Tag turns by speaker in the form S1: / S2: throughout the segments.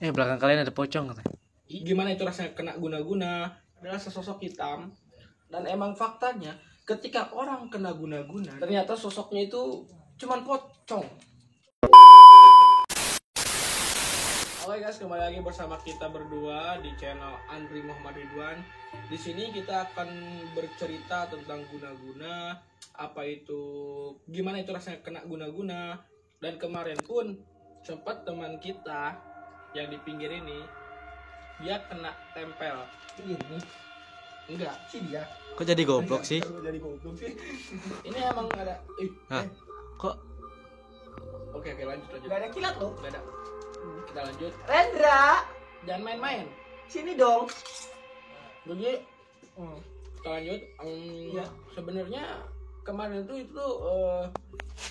S1: Belakang kalian ada pocong katanya.
S2: Gimana itu rasanya kena guna-guna? Adalah sesosok hitam. Dan emang faktanya ketika orang kena guna-guna, ternyata sosoknya itu cuman pocong. Oke guys, kembali lagi bersama kita berdua di channel Andri Muhammad Ridwan. Di sini kita akan bercerita tentang guna-guna, apa itu, gimana itu rasanya kena guna-guna. Dan kemarin pun sempat teman kita yang di pinggir ini dia kena tempel.
S3: Ini
S2: Enggak,
S3: sih dia.
S1: Kok jadi goblok sih?
S3: Jadi goblok sih.
S2: ini emang ada.
S1: Hah? Kok
S2: Oke, lanjut.
S3: Gak ada kilat loh.
S2: Gak ada. Kita lanjut.
S3: Rendra,
S2: Jangan main-main.
S3: sini dong.
S2: Jadi kita lanjut.
S3: Iya.
S2: Sebenarnya kemarin itu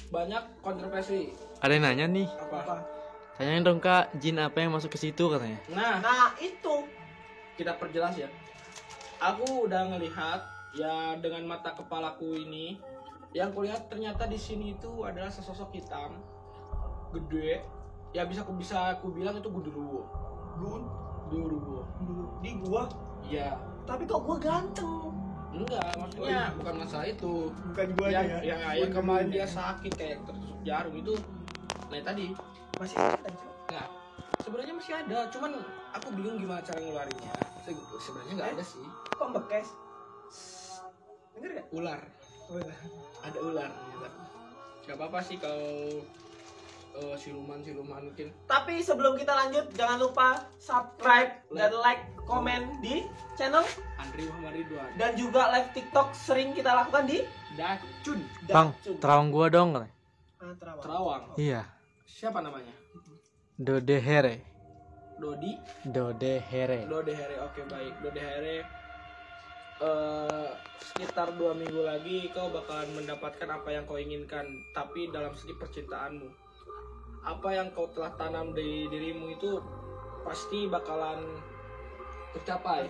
S2: banyak kontroversi.
S1: ada yang nanya nih?
S2: Apa?
S1: Tanyain dong Kak, jin apa yang masuk ke situ katanya.
S3: Nah itu.
S2: Kita perjelas ya. Aku udah ngelihat ya dengan mata kepalaku ini, yang kulihat ternyata di sini itu adalah sesosok hitam, gede. Ya bisa aku bilang itu gundurwo. Gundurwo.
S3: Di gua.
S2: Iya.
S3: Tapi kok gua ganteng.
S2: Enggak, maksudnya bukan masalah itu.
S3: Bukan gua
S2: Yang kemarin dia sakit kayak tertusuk jarum itu. Nah tadi
S3: masih ada.
S2: nggak. Sebenarnya masih ada, cuman aku bingung gimana cara ngeluarinnya. Sebenarnya nggak ada sih.
S3: Kok bekes? Denger gak?
S2: Ular. Ada ular gitu. Gak apa-apa sih kalau siluman mungkin.
S3: Tapi sebelum kita lanjut, jangan lupa subscribe dan like, komen di channel
S2: Andri Muhammad Ridwan.
S3: dan juga live TikTok sering kita lakukan di
S2: Dacun.
S1: Bang, terawang gua dong katanya.
S2: Terawang.
S1: Iya,
S2: Siapa namanya?
S1: Dodehere.
S2: Dodi.
S1: Dodehere.
S2: Dodehere. Oke, baik. Dodehere. Sekitar 2 minggu lagi kau bakalan mendapatkan apa yang kau inginkan, tapi dalam segi percintaanmu. Apa yang kau telah tanam di dirimu itu pasti bakalan tercapai.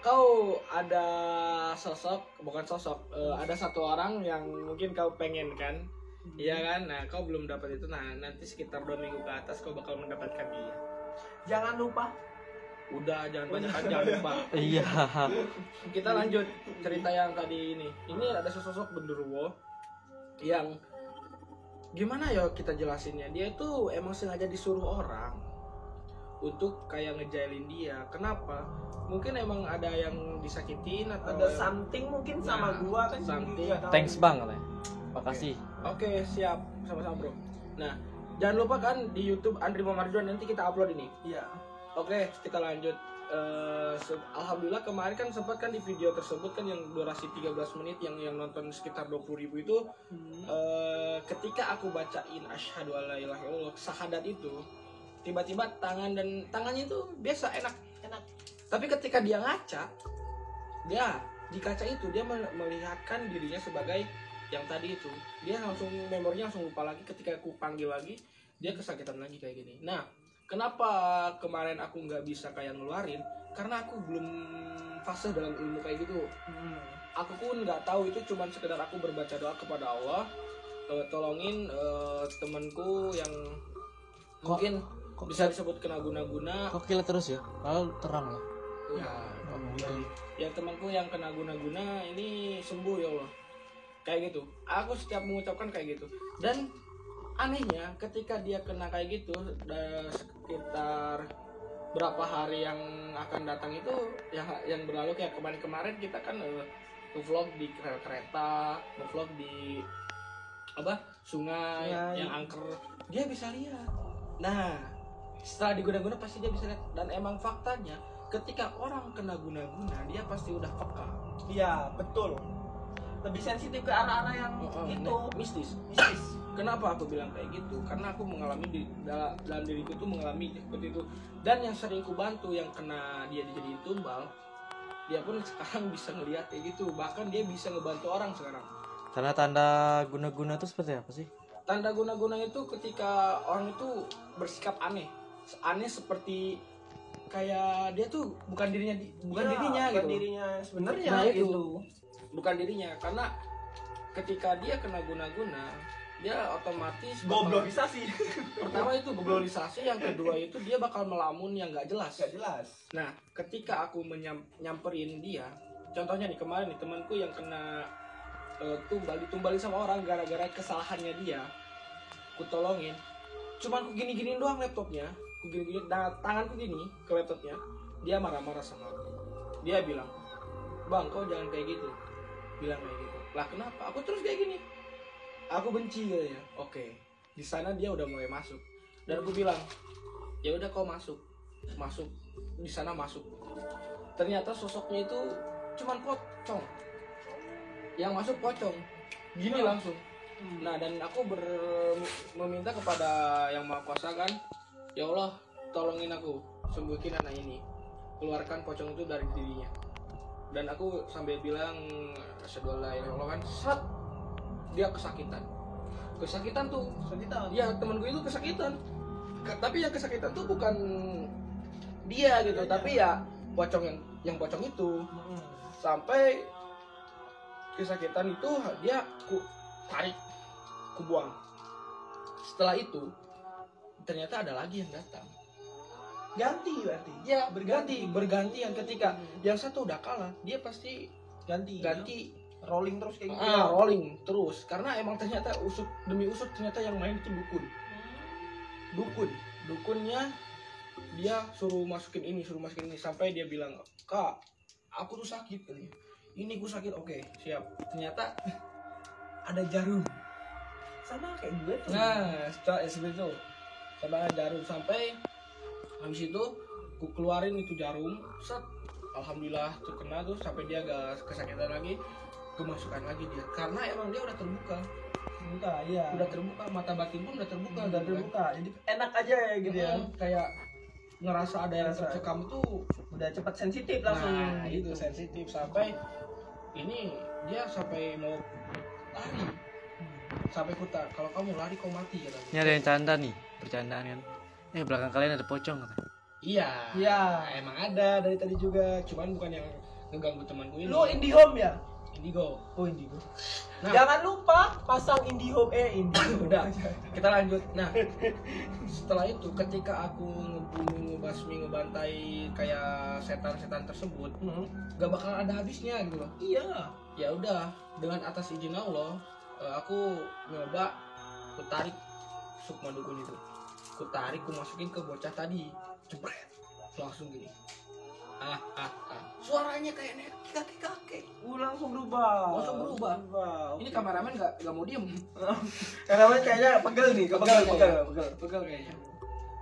S2: Kau ada ada satu orang yang mungkin kau pengen kan? Iya kan? Nah, kau belum dapat itu. Nah, nanti sekitar 2 minggu ke atas kau bakal mendapatkan dia.
S3: Jangan lupa.
S2: Udah, jangan banyak jangan lupa.
S1: Iya.
S2: Kita lanjut cerita yang tadi ini. Ini ada sesosok genderuwo yang gimana ya kita jelasinnya. Dia itu emang sengaja disuruh orang untuk kayak ngejailin dia. Kenapa? Mungkin emang ada yang disakitin atau
S3: Ada something mungkin sama gua kan.
S2: something.
S3: juga tahu.
S1: Thanks Bang katanya. Makasih.
S2: Oke, siap. Sama-sama, Bro. Nah, jangan lupa kan di YouTube Andri Muhammad Ridwan, nanti kita upload ini.
S3: Iya.
S2: Oke, kita lanjut. Alhamdulillah kemarin kan sempat kan di video tersebut kan yang durasi 13 menit yang nonton sekitar 20.000 itu ketika aku bacain asyhadu alla ilaha illallah syahadat itu tiba-tiba tangannya itu biasa enak. Tapi ketika dia ngaca, dia di kaca itu dia melihatkan dirinya sebagai yang tadi itu. Dia langsung memorinya langsung lupa lagi, ketika aku panggil lagi dia kesakitan lagi kayak gini. Nah, kenapa kemarin aku nggak bisa kayak ngeluarin? Karena aku belum fase dalam ilmu kayak gitu. Aku pun nggak tahu, itu cuman sekedar aku berbaca doa kepada Allah, tolongin temanku yang mungkin bisa disebut kena guna-guna.
S1: Kok kilat terus ya? Lalu terang lah.
S2: Ya, yang temanku yang kena guna-guna ini sembuh ya Allah. Kayak gitu. Aku setiap mengucapkan kayak gitu. Dan anehnya ketika dia kena kayak gitu, sekitar berapa hari yang akan datang itu yang berlalu kayak kemarin kita kan vlog di kereta, vlog di sungai yang angker, dia bisa lihat. Nah, setelah diguna-guna pasti dia bisa lihat. Dan emang faktanya ketika orang kena guna-guna dia pasti udah peka.
S3: Iya, betul. Lebih sensitif ke arah-arah yang itu
S2: mistis. Kenapa aku bilang kayak gitu? Karena aku mengalami dalam diriku tuh mengalami seperti itu. Dan yang sering ku bantu yang kena dia dijadiin tumbal, dia pun sekarang bisa ngelihat kayak gitu. Bahkan dia bisa ngebantu orang sekarang.
S1: Tanda-tanda guna-guna itu seperti apa sih?
S2: Tanda guna-guna itu ketika orang itu bersikap aneh seperti kayak dia tuh bukan dirinya gitu.
S3: Dirinya sebenarnya
S2: Nah,
S3: gitu.
S2: bukan dirinya, karena ketika dia kena guna-guna dia otomatis
S3: Goblogisasi.
S2: pertama itu goblogisasi, yang kedua itu dia bakal melamun yang nggak jelas.
S3: Gak jelas.
S2: Nah, ketika aku nyamperin dia, contohnya nih kemarin nih temanku yang kena ditumbalin sama orang gara-gara kesalahannya dia, aku tolongin. Cuman aku gini-giniin doang laptopnya, aku gini-gini, tanganku gini ke laptopnya, dia marah-marah sama aku. Dia bilang, "Bang, kau jangan kayak gitu." Bilang kayak gitu. Lah kenapa? Aku terus kayak gini. Aku benci katanya. Oke. Di sana dia udah mulai masuk. Dan aku bilang, "Ya udah kau masuk." Masuk. Di sana masuk. Ternyata sosoknya itu cuman pocong. Yang masuk pocong. Gini langsung. Nah, dan aku meminta kepada Yang Maha Kuasa kan, "Ya Allah, tolongin aku, sembuhin anak ini. Keluarkan pocong itu dari dirinya." Dan aku sambil bilang asyhadu alla ilaha illallah kan, set, dia kesakitan tuh. Ya, temen gue itu kesakitan. Tapi yang kesakitan tuh bukan dia gitu, tapi ya pocong yang pocong itu. Sampai kesakitan itu dia tarik, ku buang. Setelah itu ternyata ada lagi yang datang.
S3: Ganti berarti.
S2: Ya, bergantian ketika yang satu udah kalah, dia pasti ganti.
S3: Rolling terus kayak gitu.
S2: Rolling terus. Karena emang ternyata usut demi usut ternyata yang main itu dukunnya dia suruh masukin ini sampai dia bilang, "Kak, aku tuh sakit katanya. Ini gue sakit." Oke, siap. Ternyata ada jarum.
S3: Sama kayak gue tuh.
S2: Nah, setelah itu sama jarum, sampai habis itu ku keluarin itu jarum, set, alhamdulillah terkena tuh, sampai dia agak kesakitan lagi, ku masukkan lagi dia, karena emang dia udah terbuka.
S3: Iya.
S2: Udah terbuka, mata batin pun udah terbuka.
S3: Jadi enak aja ya gitu ya.
S2: Kayak ngerasa ada yang tercekam itu
S3: Udah cepat sensitif langsung.
S2: Nah, itu sensitif sampai ini dia sampai mau lari. Sampai kutak, "Kalau kamu lari kau mati," katanya.
S1: Ini ada yang canda nih, bercandaan kan. Belakang kalian ada pocong katanya.
S2: Iya, emang ada dari tadi juga, cuman bukan yang ngeganggu temanku ini.
S3: Lu IndiHome ya?
S2: Indigo.
S3: Oh, Indigo.
S2: Nah,
S3: Jangan lupa pasang IndiHome. Indigo.
S2: udah, kita lanjut. Nah, setelah itu ketika aku ngebasmi, ngebantai kayak setan-setan tersebut, gak bakal ada habisnya gitu loh.
S3: Iya.
S2: Ya udah, dengan atas izin Allah, aku nyoba, aku tarik sukma dukun itu. Aku tarik, aku masukin ke bocah tadi, jebret, langsung gini. Suaranya kayak nek kakek.
S3: Langsung berubah.
S2: Ini kameramen nggak mau diem.
S3: Kameramen kayaknya pegel nih,
S2: Pegel kayaknya.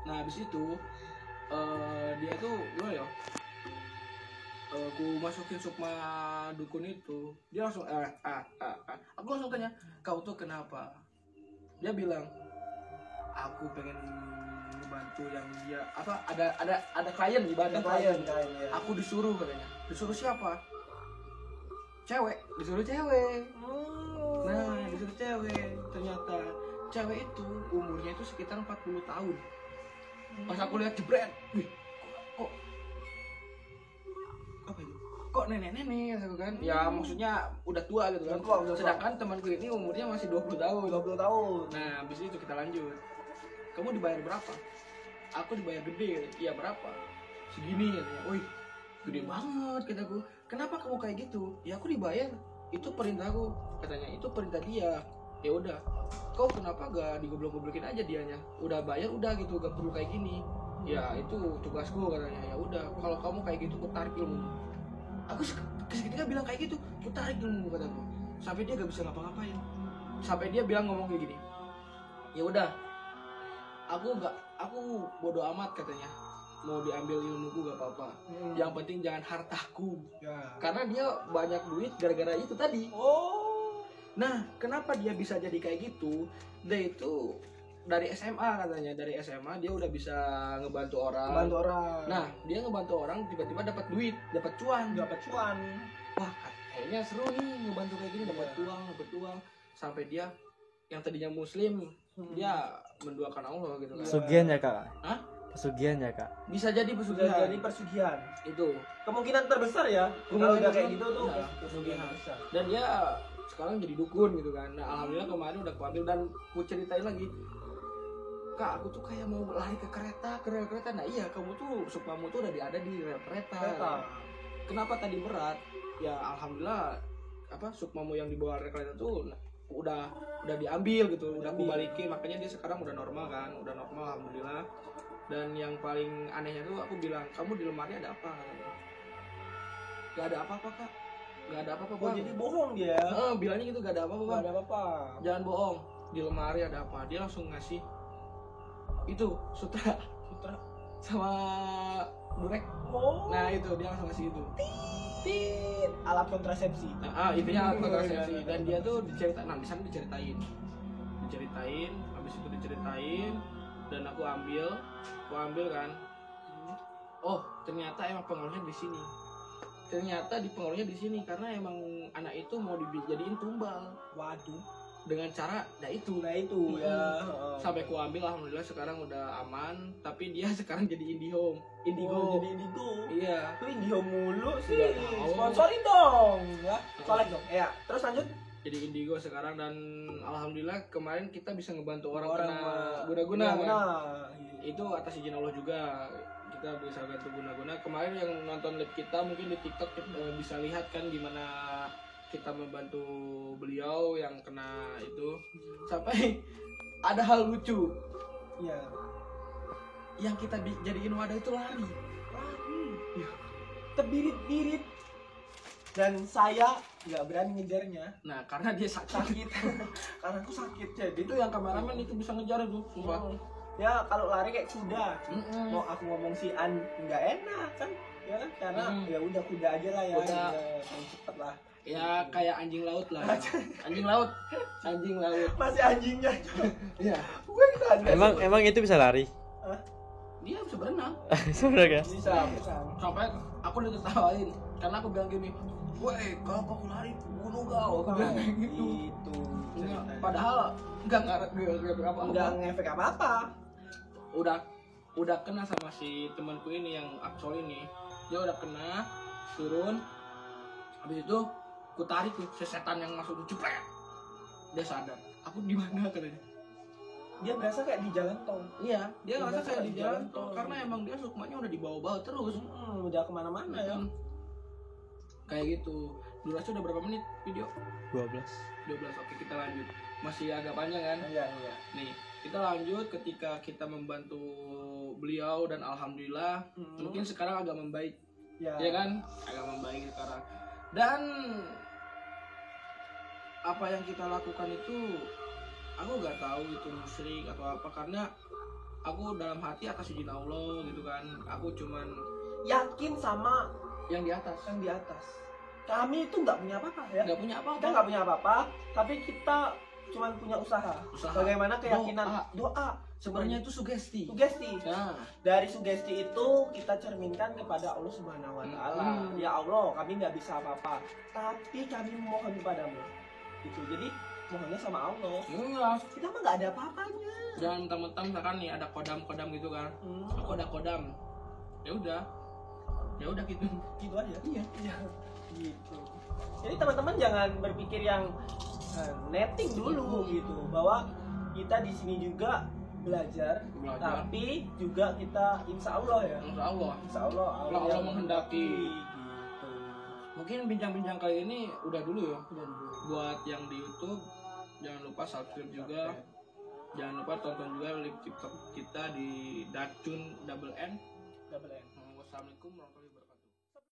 S2: Nah, habis itu dia tuh gimana ya? Aku masukin sukma dukun itu, dia langsung Aku langsung tanya, "Kau tuh kenapa?" Dia bilang, "Aku pengen ngebantu yang dia ada klien di badan klien. Aku disuruh," katanya. "Disuruh siapa?" Disuruh cewek. Nah, disuruh cewek. Ternyata cewek itu umurnya itu sekitar 40 tahun. Pas aku lihat jebret, wih, kok apa itu? Kok nenek-nenek aku kan? Ya maksudnya udah tua gitu kan. Sedangkan temanku ini umurnya masih 20 tahun. Nah, habis itu kita lanjut. "Kamu dibayar berapa?" "Aku dibayar gede." "Iya, berapa?" "Segini," katanya. "Wih, gede banget," kataku. "Kenapa kamu kayak gitu?" "Ya aku dibayar. Itu perintahku," katanya. "Itu perintah dia." "Ya udah. Kau kenapa gak digoblok-goblokin aja dianya? Udah bayar udah gitu, gak perlu kayak gini." "Ya itu tugasku," katanya. "Ya udah, kalau kamu kayak gitu, ku tarik ilmu." Aku seketika bilang kayak gitu, "Ku tarik ilmu," kataku. Sampai dia gak bisa ngapa-ngapain. Sampai dia bilang ngomong kayak gini, "Ya udah, aku bodo amat," katanya. "Mau diambil ilmuku gak apa-apa. Yang penting jangan hartaku." Karena dia banyak duit gara-gara itu tadi. Nah, kenapa dia bisa jadi kayak gitu? Dia itu dari SMA katanya, dari SMA dia udah bisa ngebantu orang. Nah, dia ngebantu orang tiba-tiba dapat duit, dapat cuan. Wah, kayaknya seru nih ngebantu kayak gini, dapat uang. Sampai dia yang tadinya muslim, dia menduakan Allah gitu kan.
S1: Pesugihan ya kak?
S2: Hah?
S1: Pesugihan ya kak?
S2: Bisa jadi
S3: persugihan.
S2: Itu
S3: Kemungkinan terbesar ya. Kalau udah kayak gitu tuh
S2: pesugihan.
S3: besar.
S2: Dan dia sekarang jadi dukun gitu kan. Nah alhamdulillah kemarin udah aku ambil dan aku ceritain lagi, Kak aku tuh kayak mau lari ke rel kereta. Nah iya, kamu tuh sukmamu tuh udah ada di rel kereta. Kenapa tadi berat? Ya alhamdulillah sukmamu yang dibawa rel kereta tuh udah diambil gitu, udah aku balikin, makanya dia sekarang udah normal kan, udah normal alhamdulillah. Dan yang paling anehnya tuh aku bilang, kamu di lemari ada apa? Gak ada apa-apa Kak, gak ada apa-apa Bang.
S3: Jadi bohong dia.
S2: Bilangnya gitu, gak ada apa-apa Bang.
S3: Gak ada apa-apa.
S2: Jangan bohong, di lemari ada apa? Dia langsung ngasih itu sutra sama durek. Nah itu dia langsung ngasih itu.
S3: Alat kontrasepsi.
S2: Intinya alat kontrasepsi. Dan dia tuh diceritain, di sana diceritain, habis itu diceritain, dan aku ambil kan. Oh ternyata emang pengaruhnya di sini. Pengaruhnya di sini karena emang anak itu mau dijadiin tumbal.
S3: Waduh.
S2: Dengan cara itu
S3: ya.
S2: Sampai ku ambil alhamdulillah sekarang udah aman, tapi dia sekarang jadi Indigo.
S3: Jadi Indigo.
S2: Iya.
S3: Itu Indigo mulu sih.
S2: Iya.
S3: Sponsorin dong ya. Collect dong. Ya, terus lanjut.
S2: Jadi Indigo sekarang, dan alhamdulillah kemarin kita bisa ngebantu orang kena guna-guna kan. Itu atas izin Allah juga. Kita bisa bantu guna-guna. Kemarin yang nonton live kita mungkin di TikTok bisa lihat kan gimana kita membantu beliau yang kena itu. Sampai ada hal lucu.
S3: Iya.
S2: Yang kita jadiin wadah itu lari.
S3: Ya. Terbirit-birit. Dan saya nggak berani ngejarnya.
S2: Nah, karena dia sakit.
S3: Karena aku sakit jadi.
S2: Itu yang kameramen itu bisa ngejar tuh, sumpah.
S3: Ya kalau lari kayak kuda. Mau aku ngomong si An nggak enak kan? Ya kan? Karena ya udah kuda aja lah ya.
S2: Udah
S3: cepet lah.
S2: Ya kayak anjing laut lah. Anjing laut.
S3: Masih anjingnya.
S2: Iya.
S1: Emang itu bisa lari?
S2: Dia bisa berenang.
S1: Sebenarnya.
S3: Bisa.
S2: Sampai aku diketawain karena aku bilang gini, "Woi, kalau aku lari bunuh kau." Aku bilang kayak gitu.
S3: Itu.
S2: Padahal enggak
S3: ngefek apa-apa.
S2: Udah kena sama si temanku ini yang Absol ini. Dia udah kena, turun. Habis itu aku tarik tuh setan yang masuk tuh, cepet. Dia sadar. Aku di mana katanya.
S3: Dia berasa kayak di jalan tol.
S2: Iya, dia ngerasa kayak di jalan tol karena emang dia sukmanya udah dibawa-bawa terus.
S3: Udah kemana-mana ya.
S2: Kayak gitu. Durasi udah berapa menit video?
S1: 12.
S2: Oke, kita lanjut. Masih agak panjang kan?
S3: Iya.
S2: Nih, kita lanjut ketika kita membantu beliau dan alhamdulillah mungkin sekarang agak membaik. Ya kan? Agak membaik sekarang. Dan apa yang kita lakukan itu aku nggak tahu itu musyrik atau apa, karena aku dalam hati atas izin Allah gitu kan. Aku cuman
S3: yakin sama
S2: yang di atas.
S3: Kami itu nggak punya apa-apa ya.
S2: Nggak punya apa-apa.
S3: Kita nggak punya apa-apa, tapi kita cuman punya usaha. Bagaimana keyakinan doa.
S2: Sebenarnya itu sugesti.
S3: Nah, dari sugesti itu kita cerminkan kepada Allah Subhanahu wa taala. Ya Allah, kami nggak bisa apa-apa, tapi kami memohon kepadamu. Gitu. Jadi mohonnya sama Allah.
S2: Iya.
S3: Kita mah nggak ada apa-apanya.
S2: Jangan mentang-mentang misalkan nih ada kodam gitu kan. Aku ada kodam. Ya udah gitu.
S3: Gitu aja.
S2: Iya.
S3: Gitu. Jadi teman-teman jangan berpikir yang netting dulu gitu, bahwa kita di sini juga belajar, tapi juga kita insya Allah Allah
S2: menghendaki.
S3: Gitu.
S2: Mungkin bincang-bincang kali ini udah dulu ya. Buat yang di YouTube jangan lupa subscribe juga. Jangan lupa tonton juga live TikTok kita di Dacun double N. Wassalamualaikum warahmatullahi wabarakatuh.